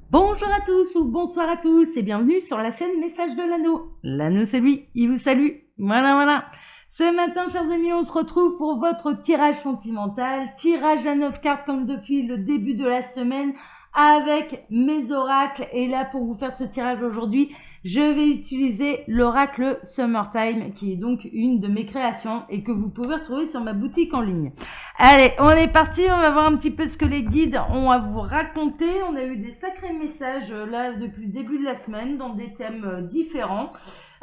Bonjour à tous ou bonsoir à tous et bienvenue sur la chaîne Message de l'Anneau. L'Anneau c'est lui, il vous salue. Voilà. Ce matin, chers amis, on se retrouve pour votre tirage sentimental. Tirage à 9 cartes comme depuis le début de la semaine avec mes oracles. Et là, pour vous faire ce tirage aujourd'hui, je vais utiliser l'oracle Summertime, qui est donc une de mes créations et que vous pouvez retrouver sur ma boutique en ligne. Allez, on est parti, on va voir un petit peu ce que les guides ont à vous raconter. On a eu des sacrés messages là depuis le début de la semaine dans des thèmes différents.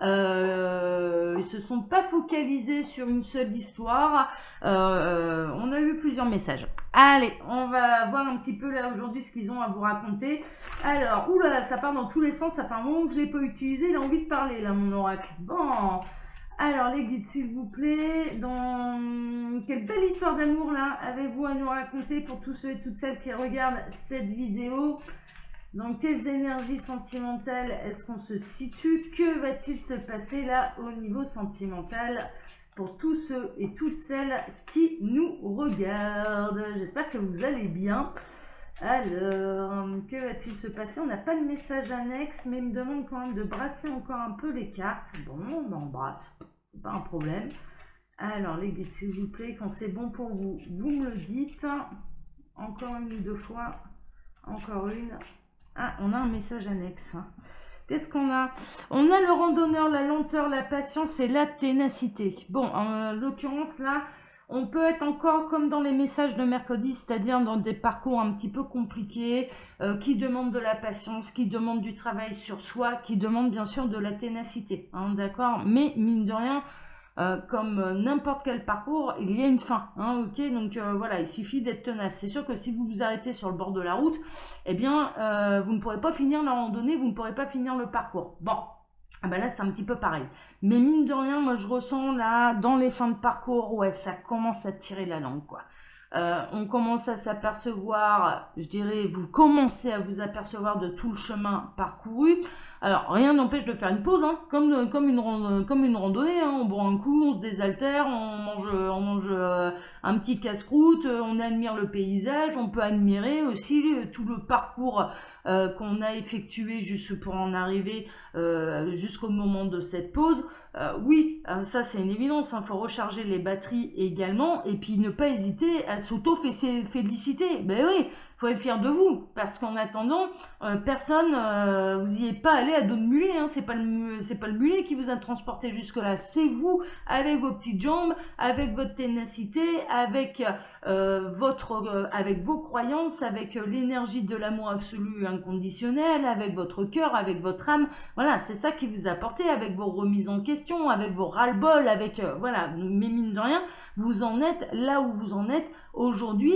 Ils se sont pas focalisés sur une seule histoire. On a eu plusieurs messages. Allez, on va voir un petit peu là aujourd'hui ce qu'ils ont à vous raconter. Alors, oula, ça part dans tous les sens. Ça fait un moment que je l'ai pas utilisé. Il a envie de parler là, mon oracle. Bon. Alors, les guides, s'il vous plaît, quelle belle histoire d'amour, là, avez-vous à nous raconter pour tous ceux et toutes celles qui regardent cette vidéo? Dans quelles énergies sentimentales est-ce qu'on se situe? Que va-t-il se passer, là, au niveau sentimental pour tous ceux et toutes celles qui nous regardent? J'espère que vous allez bien. Alors, que va-t-il se passer? On n'a pas de message annexe, mais il me demande quand même de brasser encore un peu les cartes. Bon, on embrasse, c'est pas un problème. Alors, les guides, s'il vous plaît, quand c'est bon pour vous, vous me le dites. Encore une ou deux fois. Encore une. Ah, on a un message annexe. Qu'est-ce qu'on a? On a le randonneur, la lenteur, la patience et la ténacité. Bon, en l'occurrence, là, on peut être encore comme dans les messages de mercredi, c'est-à-dire dans des parcours un petit peu compliqués, qui demandent de la patience, qui demandent du travail sur soi, qui demandent bien sûr de la ténacité, hein, d'accord? Mais mine de rien, comme n'importe quel parcours, il y a une fin, hein, ok? Donc voilà, il suffit d'être tenace. C'est sûr que si vous vous arrêtez sur le bord de la route, eh bien, vous ne pourrez pas finir la randonnée, vous ne pourrez pas finir le parcours. Bon, ah ben là, c'est un petit peu pareil. Mais mine de rien, moi, je ressens là, dans les fins de parcours, ouais, ça commence à tirer la langue, quoi. On commence à s'apercevoir, je dirais, vous commencez à vous apercevoir de tout le chemin parcouru. Alors, rien n'empêche de faire une pause, hein, comme une randonnée. Hein. On boit un coup, on se désaltère, on mange un petit casse-croûte, on admire le paysage, on peut admirer aussi tout le parcours qu'on a effectué juste pour en arriver jusqu'au moment de cette pause. Oui, ça c'est une évidence, il faut recharger les batteries également et puis ne pas hésiter à s'auto-féliciter. Ben oui, il faut être fier de vous parce qu'en attendant, personne, vous n'y êtes pas allé à dos de mulet, hein, c'est pas le mulet qui vous a transporté jusque-là, c'est vous avec vos petites jambes, avec votre ténacité, avec vos croyances, avec l'énergie de l'amour absolu et inconditionnel, avec votre cœur, avec votre âme. Voilà, c'est ça qui vous a apporté avec vos remises en question, avec vos ras-le-bol, avec voilà, mais mine de rien, vous en êtes là où vous en êtes aujourd'hui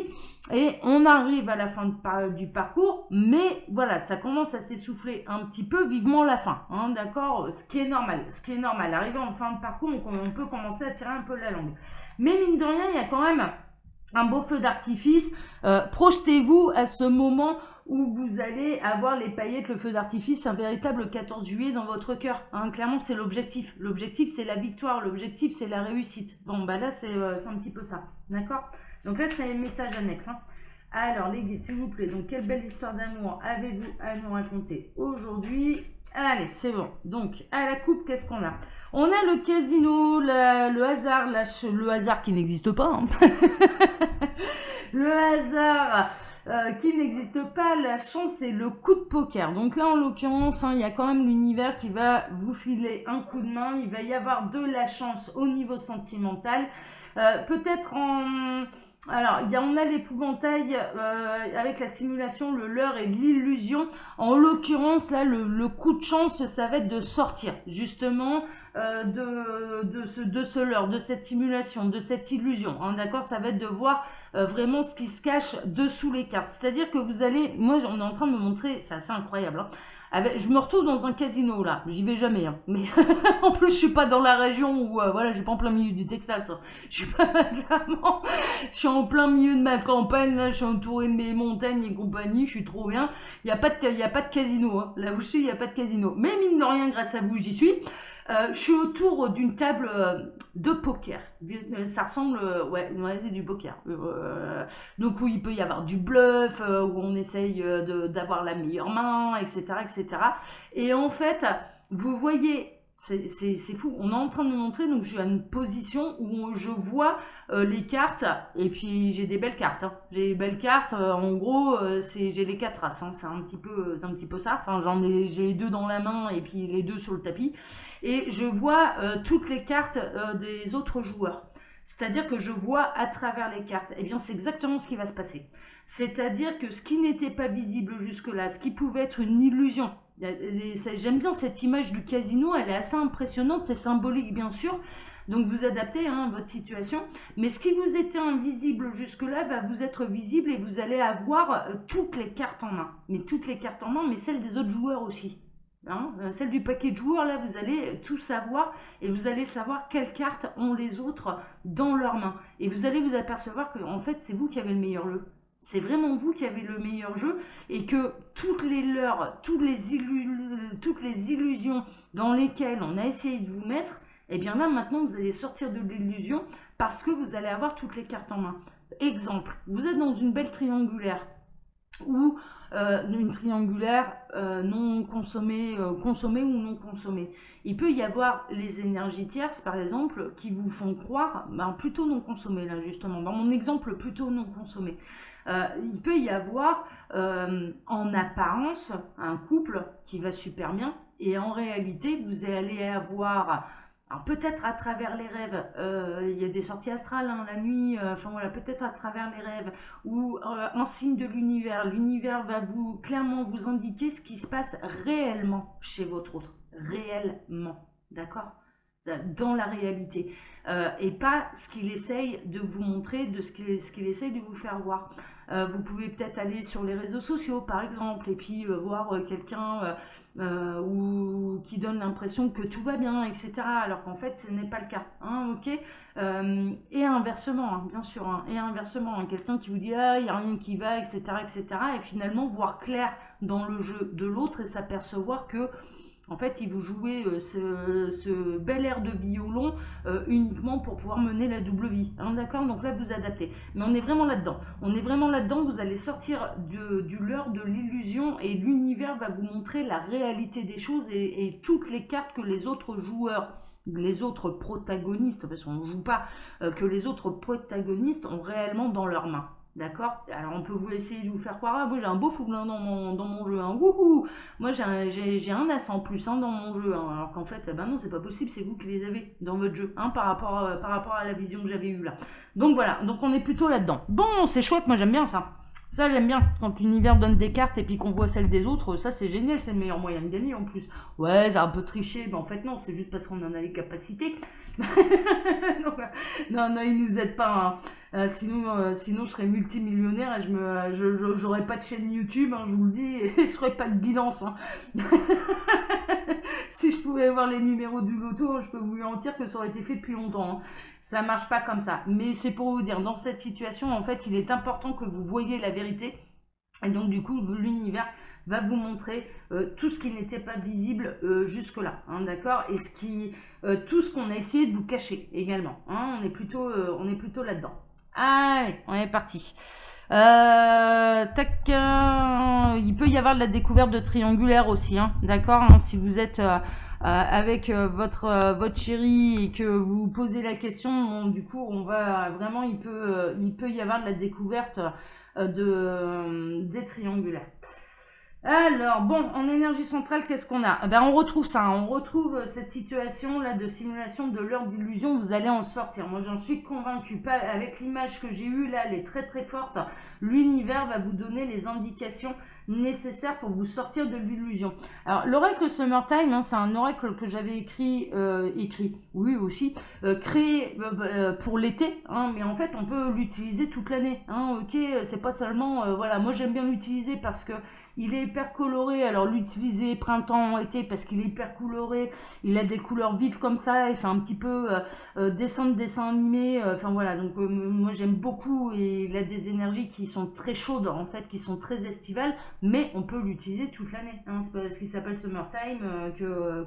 et on arrive à la fin du parcours, mais voilà, ça commence à s'essouffler un petit peu, vivement la fin, hein, d'accord, ce qui est normal, arrivé en fin de parcours, on peut commencer à tirer un peu la langue, mais mine de rien, il y a quand même un beau feu d'artifice. Projetez-vous à ce moment où vous allez avoir les paillettes, le feu d'artifice, un véritable 14 juillet dans votre cœur. Hein, clairement, c'est l'objectif. L'objectif, c'est la victoire. L'objectif, c'est la réussite. Bon, bah là, c'est un petit peu ça. D'accord? Donc là, c'est un message annexe. Hein. Alors, les guides, s'il vous plaît, donc quelle belle histoire d'amour avez-vous à nous raconter aujourd'hui? Allez, c'est bon. Donc, à la coupe, qu'est-ce qu'on a? On a le casino, le hasard, le hasard qui n'existe pas. Hein. Le hasard qui n'existe pas, la chance et le coup de poker. Donc là, en l'occurrence, hein, il y a quand même l'univers qui va vous filer un coup de main. Il va y avoir de la chance au niveau sentimental. Peut-être en... Alors, on a l'épouvantail avec la simulation, le leurre et l'illusion. En l'occurrence, là, le coup de chance, ça va être de sortir, justement, de ce leurre, de cette simulation, de cette illusion. Hein, d'accord? Ça va être de voir vraiment ce qui se cache dessous les cartes. C'est-à-dire que vous allez... Moi, on est en train de me montrer... C'est assez incroyable. Hein, Je me retrouve dans un casino là, j'y vais jamais, hein. Mais en plus je suis pas dans la région où voilà, je suis pas en plein milieu du Texas, hein. Je suis pas clairement, je suis en plein milieu de ma campagne là, je suis entouré de mes montagnes et compagnie, je suis trop bien. Il y a pas de casino, hein. Là où je suis, il y a pas de casino. Mais mine de rien, grâce à vous, j'y suis. Je suis autour d'une table de poker. Ça ressemble, ouais, c'est du poker. Donc où il peut y avoir du bluff, où on essaye d'avoir la meilleure main, etc., etc. Et en fait, vous voyez, c'est fou. On est en train de me montrer, donc je suis à une position où je vois les cartes, et puis j'ai des belles cartes, hein. J'ai des belles cartes. En gros, j'ai les 4 as, hein. C'est un petit peu ça. Enfin, j'ai les 2 dans la main et puis les 2 sur le tapis. Et je vois toutes les cartes des autres joueurs. C'est-à-dire que je vois à travers les cartes. Eh bien, c'est exactement ce qui va se passer. C'est-à-dire que ce qui n'était pas visible jusque-là, ce qui pouvait être une illusion. J'aime bien cette image du casino, elle est assez impressionnante, c'est symbolique bien sûr. Donc vous adaptez à votre situation. Mais ce qui vous était invisible jusque-là va vous être visible et vous allez avoir toutes les cartes en main. Mais toutes les cartes en main, mais celles des autres joueurs aussi. Hein, celle du paquet de joueurs, là, vous allez tout savoir et vous allez savoir quelles cartes ont les autres dans leurs mains. Et vous allez vous apercevoir que, en fait, c'est vous qui avez le meilleur jeu. C'est vraiment vous qui avez le meilleur jeu et que toutes les leurres, toutes les illusions dans lesquelles on a essayé de vous mettre, et bien là, maintenant, vous allez sortir de l'illusion parce que vous allez avoir toutes les cartes en main. Exemple, vous êtes dans une belle triangulaire ou une triangulaire non consommée, consommée ou non consommée. Il peut y avoir les énergies tierces, par exemple, qui vous font croire, plutôt non consommées, là, justement. Dans mon exemple, plutôt non consommée. Il peut y avoir, en apparence, un couple qui va super bien, et en réalité, vous allez avoir... Alors peut-être à travers les rêves, il y a des sorties astrales hein, la nuit, enfin voilà, peut-être à travers les rêves, ou un signe de l'univers. L'univers va clairement vous indiquer ce qui se passe réellement chez votre autre. Réellement, d'accord? Dans la réalité. Et pas ce qu'il essaye de vous montrer, de ce qu'il essaye de vous faire voir. Vous pouvez peut-être aller sur les réseaux sociaux, par exemple, et puis voir quelqu'un qui donne l'impression que tout va bien, etc. Alors qu'en fait, ce n'est pas le cas. Hein, ok et inversement, hein, bien sûr. Hein, et inversement, hein, quelqu'un qui vous dit ah, il n'y a rien qui va, etc., etc. Et finalement, voir clair dans le jeu de l'autre et s'apercevoir que en fait, il vous jouez ce bel air de violon uniquement pour pouvoir mener la double vie. Hein, d'accord? Donc là, vous adaptez. Mais on est vraiment là-dedans. On est vraiment là-dedans. Vous allez sortir du leurre, de l'illusion et l'univers va vous montrer la réalité des choses et toutes les cartes que les autres joueurs, les autres protagonistes, parce qu'on ne joue pas, que les autres protagonistes ont réellement dans leurs mains. D'accord? Alors on peut vous essayer de vous faire croire, ah moi j'ai un beau foublin dans mon jeu, hein. Wouhou! Moi j'ai un as en plus hein, dans mon jeu, hein. Alors qu'en fait, ben non, c'est pas possible, c'est vous qui les avez dans votre jeu, hein, par rapport à la vision que j'avais eue là. Donc voilà, donc on est plutôt là-dedans. Bon, c'est chouette, moi j'aime bien ça. Ça j'aime bien, quand l'univers donne des cartes et puis qu'on voit celles des autres, ça c'est génial, c'est le meilleur moyen de gagner en plus. Ouais, c'est un peu triché, mais en fait non, c'est juste parce qu'on en a les capacités. Non, non, ils nous aident pas, hein. Sinon, je serais multimillionnaire et j'aurais pas de chaîne YouTube, hein, je vous le dis, et je ferais pas de bilance. Hein. Si je pouvais avoir les numéros du loto, je peux vous garantir que ça aurait été fait depuis longtemps. Hein. Ça marche pas comme ça. Mais c'est pour vous dire, dans cette situation, en fait, il est important que vous voyez la vérité. Et donc, du coup, l'univers va vous montrer tout ce qui n'était pas visible jusque-là. Hein, d'accord? Et tout ce qu'on a essayé de vous cacher également. Hein, on est plutôt là-dedans. Allez, on est parti. Tac, il peut y avoir de la découverte de triangulaire aussi, hein, d'accord, hein, si vous êtes avec votre chéri et que vous posez la question, bon, du coup, on va vraiment, il peut y avoir de la découverte des triangulaires. Alors, bon, en énergie centrale, qu'est-ce qu'on a? Ben, on retrouve ça, hein. On retrouve cette situation-là de simulation de l'heure d'illusion, vous allez en sortir. Moi, j'en suis convaincue. Avec l'image que j'ai eue, là, elle est très très forte. l'univers va vous donner les indications nécessaires pour vous sortir de l'illusion. Alors, l'oracle Summertime, hein, c'est un oracle que j'avais écrit, oui aussi, créé pour l'été, hein, mais en fait, on peut l'utiliser toute l'année. Hein, ok, c'est pas seulement, voilà, moi j'aime bien l'utiliser parce que il est hyper coloré. Alors, l'utiliser printemps, été, parce qu'il est hyper coloré, il a des couleurs vives comme ça, il fait un petit peu dessin animé, enfin voilà, donc moi j'aime beaucoup et il a des énergies qui sont très chaudes en fait, qui sont très estivales, mais on peut l'utiliser toute l'année, hein. C'est pas parce qu'il s'appelle Summertime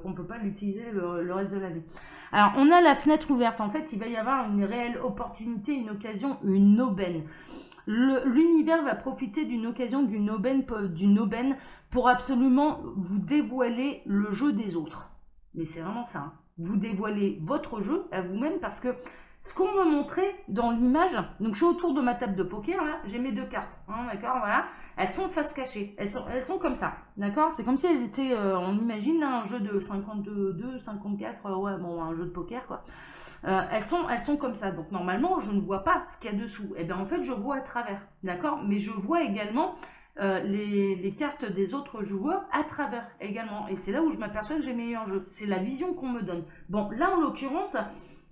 qu'on peut pas l'utiliser le reste de l'année. Alors on a la fenêtre ouverte, en fait il va y avoir une réelle opportunité, une occasion, une aubaine. L'univers va profiter d'une occasion, d'une aubaine pour absolument vous dévoiler le jeu des autres. Mais c'est vraiment ça, hein. Vous dévoilez votre jeu à vous-même parce que ce qu'on me montrait dans l'image, donc je suis autour de ma table de poker, là, j'ai mes deux cartes, hein, d'accord, voilà, elles sont face cachée, elles sont comme ça, d'accord, c'est comme si elles étaient, on imagine là, un jeu de 52, 54, ouais, bon, un jeu de poker, quoi. Elles sont comme ça, donc normalement, je ne vois pas ce qu'il y a dessous, et bien en fait, je vois à travers, d'accord, mais je vois également les cartes des autres joueurs à travers également. Et c'est là où je m'aperçois que j'ai meilleur jeu. C'est la vision qu'on me donne. Bon, là en l'occurrence,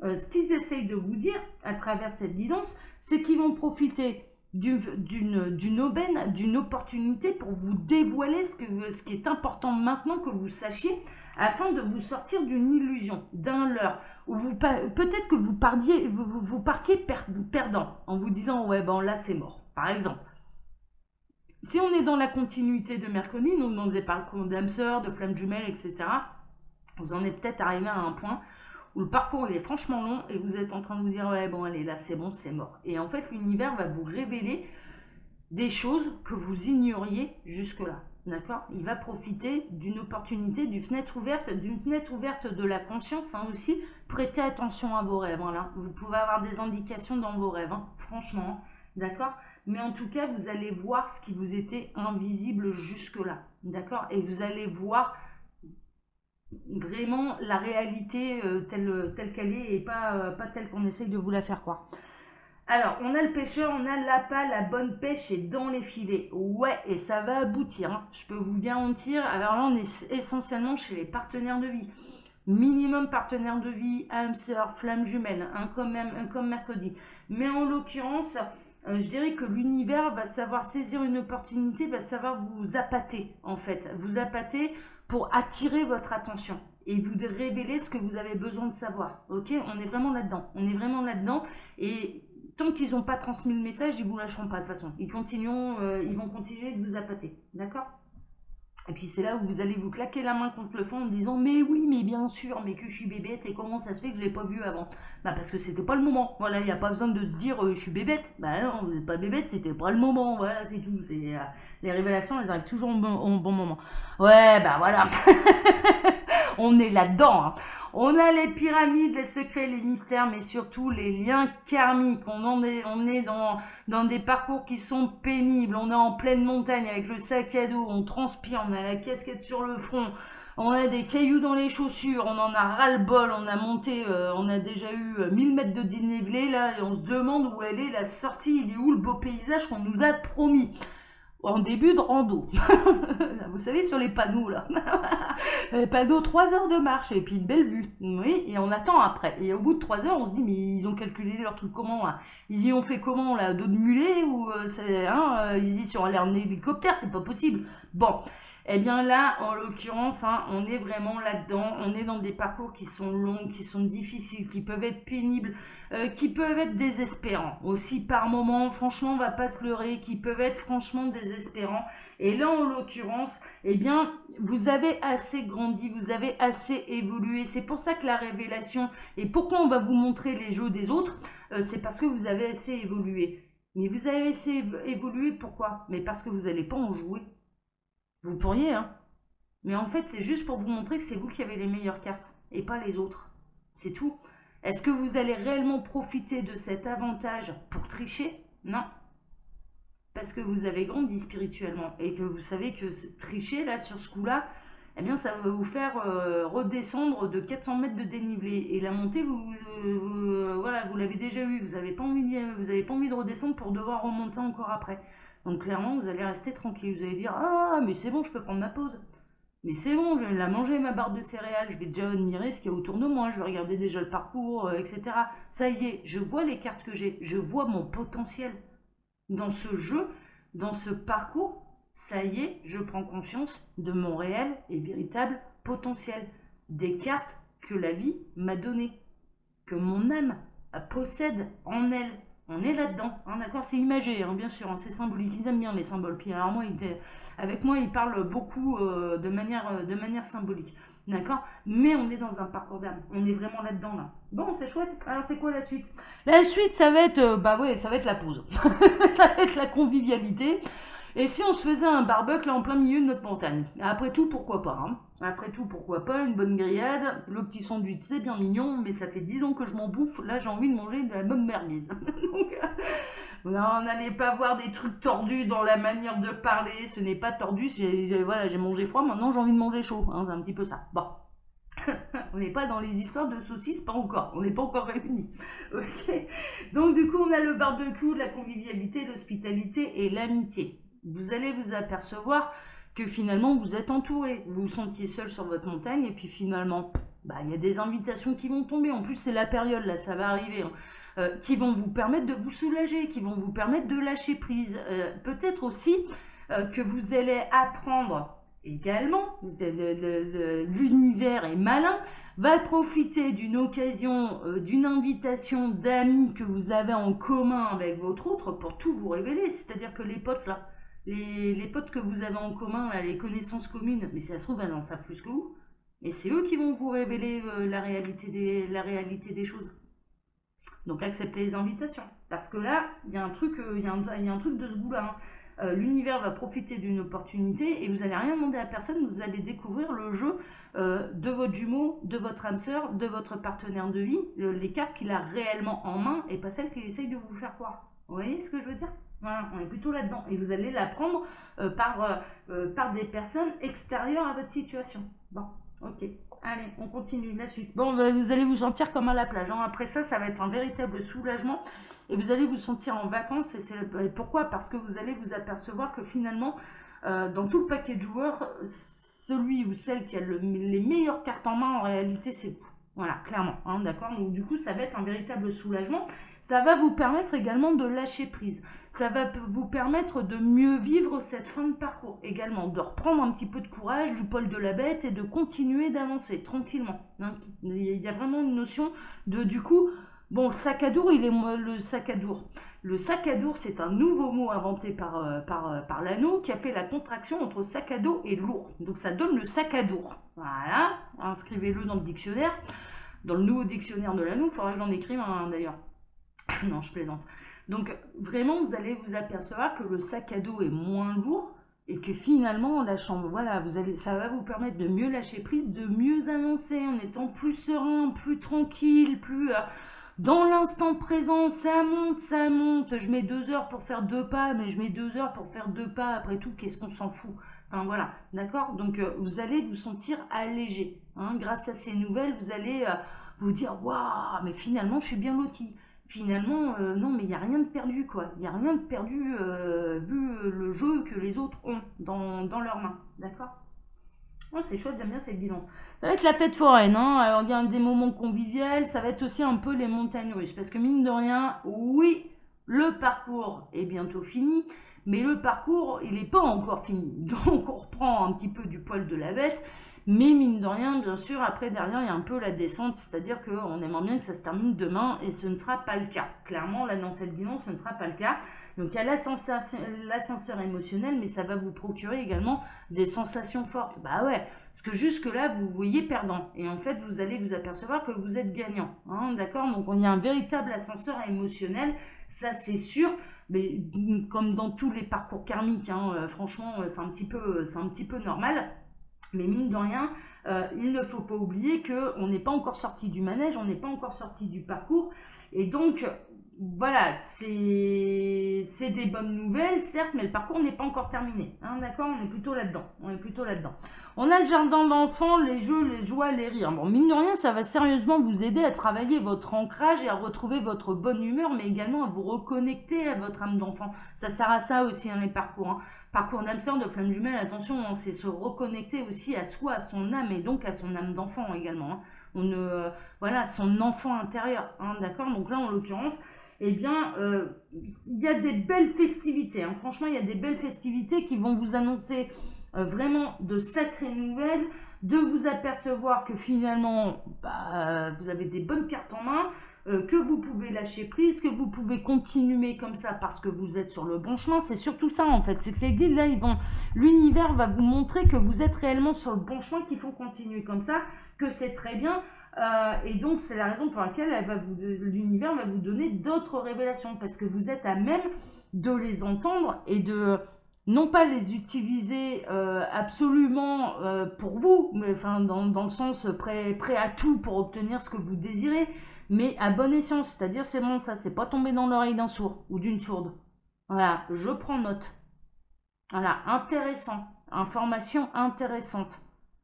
ce qu'ils essayent de vous dire à travers cette guidance, c'est qu'ils vont profiter d'une aubaine, d'une opportunité pour vous dévoiler ce qui est important maintenant que vous sachiez, afin de vous sortir d'une illusion, d'un leurre, où peut-être que vous partiez perdant, en vous disant ouais bon là c'est mort, par exemple. Si on est dans la continuité de Mercredi, nous dans des parcours d'âme sœur, de flammes jumelles, etc., vous en êtes peut-être arrivé à un point où le parcours il est franchement long et vous êtes en train de vous dire ouais bon allez là c'est bon, c'est mort. Et en fait l'univers va vous révéler des choses que vous ignoriez jusque-là. D'accord? Il va profiter d'une opportunité, d'une fenêtre ouverte de la conscience, hein, aussi. Prêtez attention à vos rêves. Voilà. Vous pouvez avoir des indications dans vos rêves, hein, franchement. D'accord? Mais en tout cas, vous allez voir ce qui vous était invisible jusque-là. D'accord? Et vous allez voir vraiment la réalité telle qu'elle est et pas telle qu'on essaye de vous la faire croire. Alors, on a le pêcheur, on a l'appât, la bonne pêche est dans les filets. Ouais, et ça va aboutir, hein, je peux vous garantir. Alors là, on est essentiellement chez les partenaires de vie. Minimum partenaire de vie, âme sœur, flamme jumelle, comme mercredi. Mais en l'occurrence, je dirais que l'univers va savoir saisir une opportunité, va savoir vous appâter, en fait. Vous appâter pour attirer votre attention et vous révéler ce que vous avez besoin de savoir. Ok? On est vraiment là-dedans. On est vraiment là-dedans. Et tant qu'ils n'ont pas transmis le message, ils ne vous lâcheront pas de toute façon. Ils vont continuer de vous appâter. D'accord? Et puis c'est là où vous allez vous claquer la main contre le fond en disant mais oui, mais bien sûr, mais que je suis bébête et comment ça se fait que je ne l'ai pas vu avant? Bah parce que c'était pas le moment. Voilà, il n'y a pas besoin de se dire je suis bébête. Bah non, vous n'êtes pas bébête, c'était pas le moment. Voilà, c'est tout. Les révélations, elles arrivent toujours au bon moment. Ouais, bah voilà. On est là-dedans, hein. On a les pyramides, les secrets, les mystères, mais surtout les liens karmiques. On est dans des parcours qui sont pénibles. On est en pleine montagne avec le sac à dos, on transpire, on a la casquette sur le front, on a des cailloux dans les chaussures, on en a ras-le-bol, on a monté, on a déjà eu 1000 mètres de dénivelé là, et on se demande où elle est la sortie, il est où le beau paysage qu'on nous a promis en début de rando. Vous savez, sur les panneaux, là. Les panneaux, 3 heures de marche, et puis une belle vue. Oui, et on attend après. Et au bout de 3 heures, on se dit, mais ils ont calculé leur truc comment, là? Ils y ont fait comment, là? Dos de mulet? Ou ils y sont allés en hélicoptère? C'est pas possible. Bon. Eh bien là, en l'occurrence, hein, on est vraiment là-dedans. On est dans des parcours qui sont longs, qui sont difficiles, qui peuvent être pénibles, qui peuvent être désespérants. Aussi par moments, franchement, on va pas se leurrer, qui peuvent être franchement désespérants. Et là, en l'occurrence, eh bien, vous avez assez grandi, vous avez assez évolué. C'est pour ça que la révélation, et pourquoi on va vous montrer les jeux des autres, c'est parce que vous avez assez évolué. Mais vous avez assez évolué, pourquoi? Mais parce que vous n'allez pas en jouer. Vous pourriez, hein. Mais en fait, c'est juste pour vous montrer que c'est vous qui avez les meilleures cartes et pas les autres. C'est tout. Est-ce que vous allez réellement profiter de cet avantage pour tricher? Non. Parce que vous avez grandi spirituellement et que vous savez que tricher, là, sur ce coup-là, eh bien ça va vous faire redescendre de 400 mètres de dénivelé. Et la montée, voilà, vous l'avez déjà eu, vous n'avez pas envie de redescendre pour devoir remonter encore après. Donc clairement, vous allez rester tranquille, vous allez dire, ah mais c'est bon, je peux prendre ma pause. Mais c'est bon, je vais la manger, ma barre de céréales, je vais déjà admirer ce qu'il y a autour de moi, je vais regarder déjà le parcours, etc. Ça y est, je vois les cartes que j'ai, je vois mon potentiel dans ce jeu, dans ce parcours. Ça y est, je prends conscience de mon réel et véritable potentiel, des cartes que la vie m'a données, que mon âme possède en elle. On est là-dedans, hein, d'accord? C'est imagé, hein, bien sûr, hein, c'est symbolique. Ils aiment bien les symboles. Puis alors moi, avec moi, ils parlent beaucoup de manière symbolique, d'accord? Mais on est dans un parcours d'âme. On est vraiment là-dedans, là. Bon, c'est chouette. Alors, c'est quoi la suite? La suite, ça va être, ça va être la pause. Ça va être la convivialité. Et si on se faisait un barbecue là en plein milieu de notre montagne? Après tout, pourquoi pas, hein? Après tout, pourquoi pas, une bonne grillade, le petit sandwich, c'est bien mignon, mais ça fait 10 ans que je m'en bouffe, là j'ai envie de manger de la bonne merguez. Donc, non, n'allez pas voir des trucs tordus dans la manière de parler, ce n'est pas tordu, voilà, j'ai mangé froid, maintenant j'ai envie de manger chaud, hein, c'est un petit peu ça. Bon. On n'est pas dans les histoires de saucisses, pas encore, on n'est pas encore réunis. Okay. Donc du coup, on a le barbecue, la convivialité, l'hospitalité et l'amitié. Vous allez vous apercevoir que finalement vous êtes entouré, vous vous sentiez seul sur votre montagne et puis finalement, il y a des invitations qui vont tomber. En plus, c'est la période, là, ça va arriver, hein, qui vont vous permettre de vous soulager, qui vont vous permettre de lâcher prise. Peut-être aussi que vous allez apprendre également, l'univers est malin, va profiter d'une occasion, d'une invitation d'amis que vous avez en commun avec votre autre pour tout vous révéler. C'est-à-dire que les potes là, les potes que vous avez en commun, là, les connaissances communes, mais si ça se trouve, elles en savent plus que vous. Et c'est eux qui vont vous révéler la réalité des choses. Donc acceptez les invitations. Parce que là, il y a un truc, il y a un truc de ce goût-là. Hein. L'univers va profiter d'une opportunité et vous n'allez rien demander à personne, vous allez découvrir le jeu de votre jumeau, de votre âme sœur, de votre partenaire de vie, les cartes qu'il a réellement en main et pas celles qu'il essaye de vous faire croire. Vous voyez ce que je veux dire? Voilà, on est plutôt là-dedans. Et vous allez l'apprendre par des personnes extérieures à votre situation. Bon, ok. Allez, on continue la suite. Bon, vous allez vous sentir comme à la plage. Hein. Après ça, ça va être un véritable soulagement. Et vous allez vous sentir en vacances. Et pourquoi? Parce que vous allez vous apercevoir que finalement, dans tout le paquet de joueurs, celui ou celle qui a les meilleures cartes en main, en réalité, c'est vous. Voilà, clairement, hein, d'accord? Donc du coup, ça va être un véritable soulagement. Ça va vous permettre également de lâcher prise. Ça va vous permettre de mieux vivre cette fin de parcours également, de reprendre un petit peu de courage, du poil de la bête et de continuer d'avancer tranquillement. Hein. Il y a vraiment une notion de, du coup, bon, le sac à dos, le sac à dos. Le sac à dos, c'est un nouveau mot inventé par l'anneau qui a fait la contraction entre sac à dos et lourd. Donc ça donne le sac à dos. Voilà, inscrivez-le dans le dictionnaire. Dans le nouveau dictionnaire de l'anneau, il faudra que j'en écrive un d'ailleurs. Non, je plaisante. Donc vraiment, vous allez vous apercevoir que le sac à dos est moins lourd et que finalement, la chambre, voilà, ça va vous permettre de mieux lâcher prise, de mieux avancer en étant plus serein, plus tranquille, plus dans l'instant présent. Ça monte, ça monte. Je mets 2 heures pour faire 2 pas, mais je mets 2 heures pour faire 2 pas. Après tout, qu'est-ce qu'on s'en fout? Enfin voilà, d'accord? Donc vous allez vous sentir allégé. Hein, grâce à ces nouvelles, vous allez vous dire, waouh, mais finalement, je suis bien loti. Finalement, non, mais il n'y a rien de perdu, quoi. Il n'y a rien de perdu vu le jeu que les autres ont dans leurs mains. D'accord? Oh, c'est chouette, j'aime bien cette guidance. Ça va être la fête foraine, hein. Alors, il y a des moments conviviaux, ça va être aussi un peu les montagnes russes. Parce que mine de rien, oui, le parcours est bientôt fini, mais le parcours, il n'est pas encore fini. Donc, on reprend un petit peu du poil de la bête. Mais mine de rien, bien sûr, après, derrière, il y a un peu la descente, c'est-à-dire qu'on aimerait bien que ça se termine demain, et ce ne sera pas le cas. Clairement, là, dans cette guidance, ce ne sera pas le cas. Donc, il y a l'ascenseur émotionnel, mais ça va vous procurer également des sensations fortes. Bah ouais, parce que jusque-là, vous voyez perdant, et en fait, vous allez vous apercevoir que vous êtes gagnant. Hein, d'accord? Donc, il y a un véritable ascenseur émotionnel, ça c'est sûr. Mais comme dans tous les parcours karmiques, hein, franchement, c'est un petit peu normal. Mais mine de rien, il ne faut pas oublier qu'on n'est pas encore sorti du manège, on n'est pas encore sorti du parcours. Et donc, voilà, c'est des bonnes nouvelles, certes, mais le parcours n'est pas encore terminé. Hein, d'accord, on est plutôt là-dedans. On est plutôt là-dedans. On a le jardin d'enfants, les jeux, les joies, les rires. Bon, mine de rien, ça va sérieusement vous aider à travailler votre ancrage et à retrouver votre bonne humeur, mais également à vous reconnecter à votre âme d'enfant. Ça sert à ça aussi, hein, les parcours. Hein. Parcours d'âme sœur, de flamme jumelle, attention, hein, c'est se reconnecter aussi à soi, à son âme et donc à son âme d'enfant également. Hein. Voilà, son enfant intérieur. Hein, d'accord, donc là, en l'occurrence, eh bien, il y a des belles festivités. Hein. Franchement, il y a des belles festivités qui vont vous annoncer vraiment de sacrées nouvelles, de vous apercevoir que finalement, vous avez des bonnes cartes en main, que vous pouvez lâcher prise, que vous pouvez continuer comme ça parce que vous êtes sur le bon chemin. C'est surtout ça, en fait. C'est que les guides, là, l'univers va vous montrer que vous êtes réellement sur le bon chemin, qu'il faut continuer comme ça, que c'est très bien. Et donc, c'est la raison pour laquelle l'univers va vous donner d'autres révélations, parce que vous êtes à même de les entendre et de non pas les utiliser absolument pour vous, mais enfin dans le sens prêt à tout pour obtenir ce que vous désirez, mais à bon escient, c'est-à-dire c'est bon, ça c'est pas tombé dans l'oreille d'un sourd ou d'une sourde. Voilà, je prends note. Voilà, intéressant, information intéressante.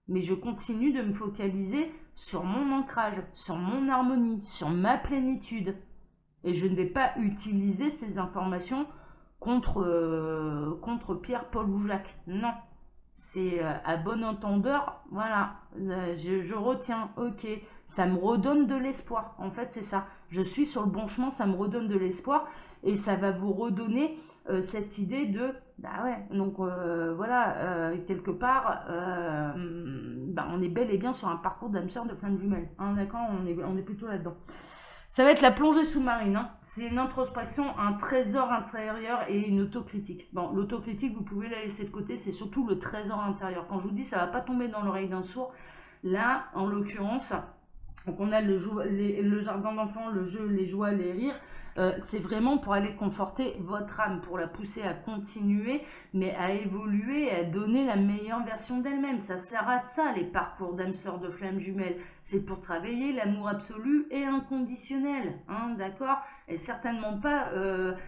Mais je continue de me focaliser sur mon ancrage, sur mon harmonie, sur ma plénitude. Et je ne vais pas utiliser ces informations contre Pierre, Paul ou Jacques. Non. C'est à bon entendeur, voilà, je retiens, ok, ça me redonne de l'espoir. En fait, c'est ça. Je suis sur le bon chemin, ça me redonne de l'espoir et ça va vous redonner cette idée de, bah ouais, donc voilà, quelque part, on est bel et bien sur un parcours d'âme sœur de flamme jumelle. Hein, d'accord, on est plutôt là-dedans. Ça va être la plongée sous-marine. Hein. C'est une introspection, un trésor intérieur et une autocritique. Bon, l'autocritique, vous pouvez la laisser de côté, c'est surtout le trésor intérieur. Quand je vous dis, ça ne va pas tomber dans l'oreille d'un sourd. Là, en l'occurrence, donc on a le jardin d'enfants, le jeu, les joies, les rires. C'est vraiment pour aller conforter votre âme, pour la pousser à continuer, mais à évoluer, à donner la meilleure version d'elle-même. Ça sert à ça, les parcours d'âme sœur de flamme jumelle. C'est pour travailler l'amour absolu et inconditionnel, hein, d'accord? Et certainement pas,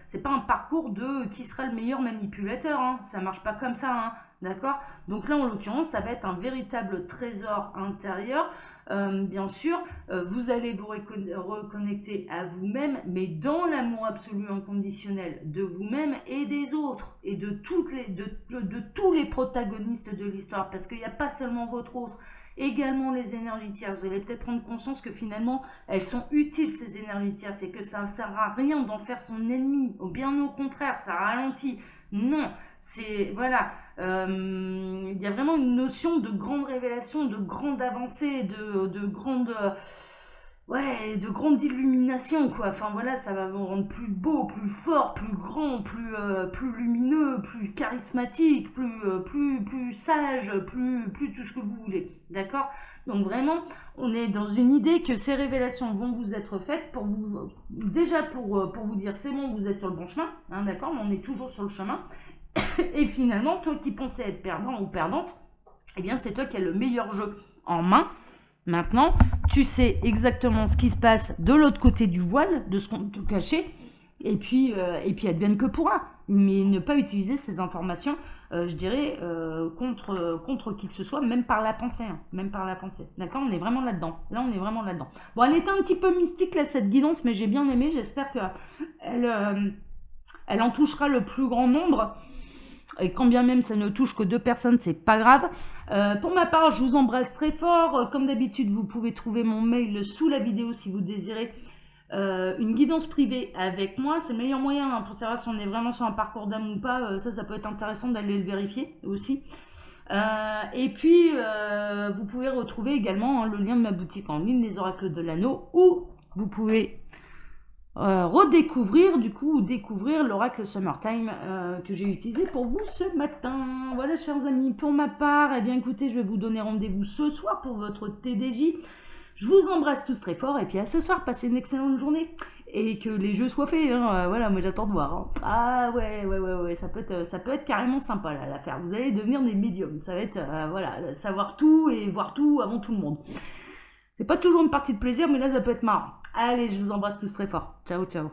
c'est pas un parcours de qui sera le meilleur manipulateur, hein, ça marche pas comme ça, hein, d'accord? Donc là, en l'occurrence, ça va être un véritable trésor intérieur. Bien sûr, vous allez vous reconnecter à vous-même, mais dans l'amour absolu inconditionnel de vous-même et des autres, et de tous les protagonistes de l'histoire, parce qu'il n'y a pas seulement votre autre, également les énergies tierces. Vous allez peut-être prendre conscience que finalement, elles sont utiles, ces énergies tierces, et que ça ne sert à rien d'en faire son ennemi, ou bien au contraire, ça ralentit. Non, c'est, voilà, il y a vraiment une notion de grande révélation, de grande avancée, de grande, ouais, de grande illumination, quoi. Enfin voilà, ça va vous rendre plus beau, plus fort, plus grand, plus lumineux, plus charismatique, plus sage, plus tout ce que vous voulez, d'accord? Donc vraiment, on est dans une idée que ces révélations vont vous être faites pour vous, déjà pour vous dire c'est bon, vous êtes sur le bon chemin, hein, d'accord? Mais on est toujours sur le chemin. Et finalement, toi qui pensais être perdant ou perdante, eh bien c'est toi qui as le meilleur jeu en main. Maintenant, tu sais exactement ce qui se passe de l'autre côté du voile, de ce qu'on te cachait, et puis advienne que pourra. Mais ne pas utiliser ces informations, je dirais, contre qui que ce soit, même par la pensée. Hein, même par la pensée. D'accord? On est vraiment là-dedans. Là, on est vraiment là-dedans. Bon, elle était un petit peu mystique, là, cette guidance, mais j'ai bien aimé. J'espère qu'elle en touchera le plus grand nombre. Et quand bien même ça ne touche que 2 personnes, c'est pas grave. Pour ma part, je vous embrasse très fort. Comme d'habitude, vous pouvez trouver mon mail sous la vidéo si vous désirez une guidance privée avec moi. C'est le meilleur moyen hein, pour savoir si on est vraiment sur un parcours d'âme ou pas. Ça peut être intéressant d'aller le vérifier aussi. Et puis, vous pouvez retrouver également hein, le lien de ma boutique en ligne, les oracles de l'anneau, où vous pouvez redécouvrir du coup ou découvrir l'oracle Summertime que j'ai utilisé pour vous ce matin. Voilà chers amis, pour ma part, eh bien écoutez, je vais vous donner rendez-vous ce soir pour votre TDJ. Je vous embrasse tous très fort et puis à ce soir, passez une excellente journée et que les jeux soient faits. Hein. Voilà, moi j'attends de voir. Hein. Ah ouais, ça peut être carrément sympa là l'affaire. Vous allez devenir des médiums. Ça va être voilà, savoir tout et voir tout avant tout le monde. C'est pas toujours une partie de plaisir, mais là ça peut être marrant. Allez, je vous embrasse tous très fort. Ciao, ciao.